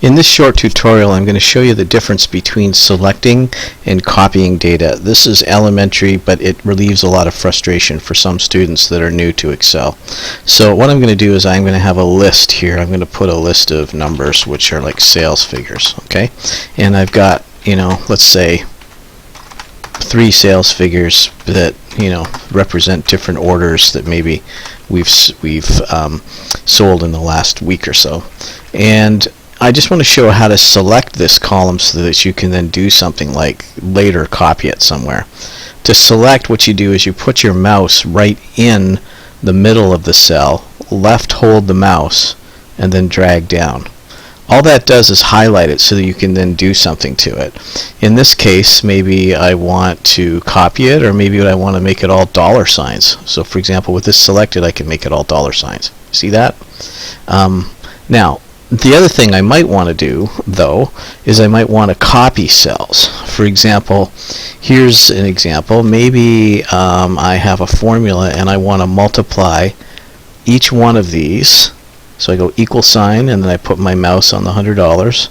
In this short tutorial, I'm going to show you the difference between selecting and copying data. This is elementary, but it relieves a lot of frustration for some students that are new to Excel. So what I'm going to do is I'm going to have a list here. I'm going to put a list of numbers which are like sales figures, okay? And I've got, let's say 3 sales figures that represent different orders that maybe we've sold in the last week or so. And I just want to show how to select this column so that you can then do something like later copy it somewhere. To select, what you do is you put your mouse right in the middle of the cell, left hold the mouse, and then drag down. All that does is highlight it so that you can then do something to it. In this case, maybe I want to copy it, or maybe I want to make it all dollar signs. So for example, with this selected, I can make it all dollar signs. See that? Now, the other thing I might want to do, though, is I might want to copy cells. For example, here's an example. Maybe I have a formula and I want to multiply each one of these. So I go equal sign, and then I put my mouse on the $100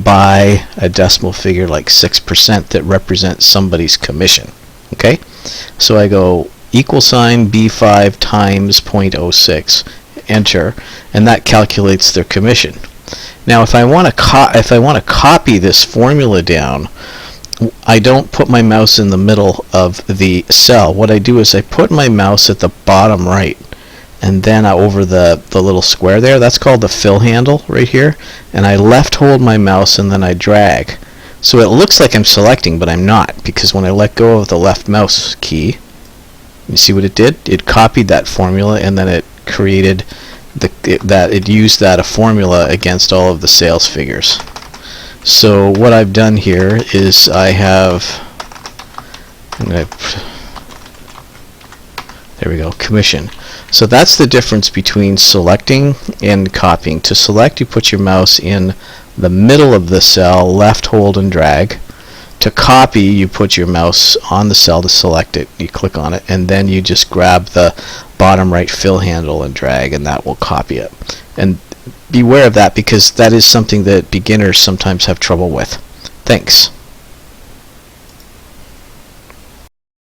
by a decimal figure like 6% that represents somebody's commission. Okay? So I go equal sign B5 times 0.06, enter, and that calculates their commission. Now if I want to copy this formula down, I don't put my mouse in the middle of the cell. What I do is I put my mouse at the bottom right, and then over the little square there, that's called the fill handle right here, and I left hold my mouse and then I drag. So it looks like I'm selecting, but I'm not, because when I let go of the left mouse key, you see what it did? It copied that formula, and then it created it used that a formula against all of the sales figures. So what I've done here is there we go, commission. So that's the difference between selecting and copying. To select, you put your mouse in the middle of the cell, left hold and drag. To copy, you put your mouse on the cell to select it, you click on it, and then you just grab the bottom right fill handle and drag, and that will copy it. And beware of that, because that is something that beginners sometimes have trouble with. Thanks.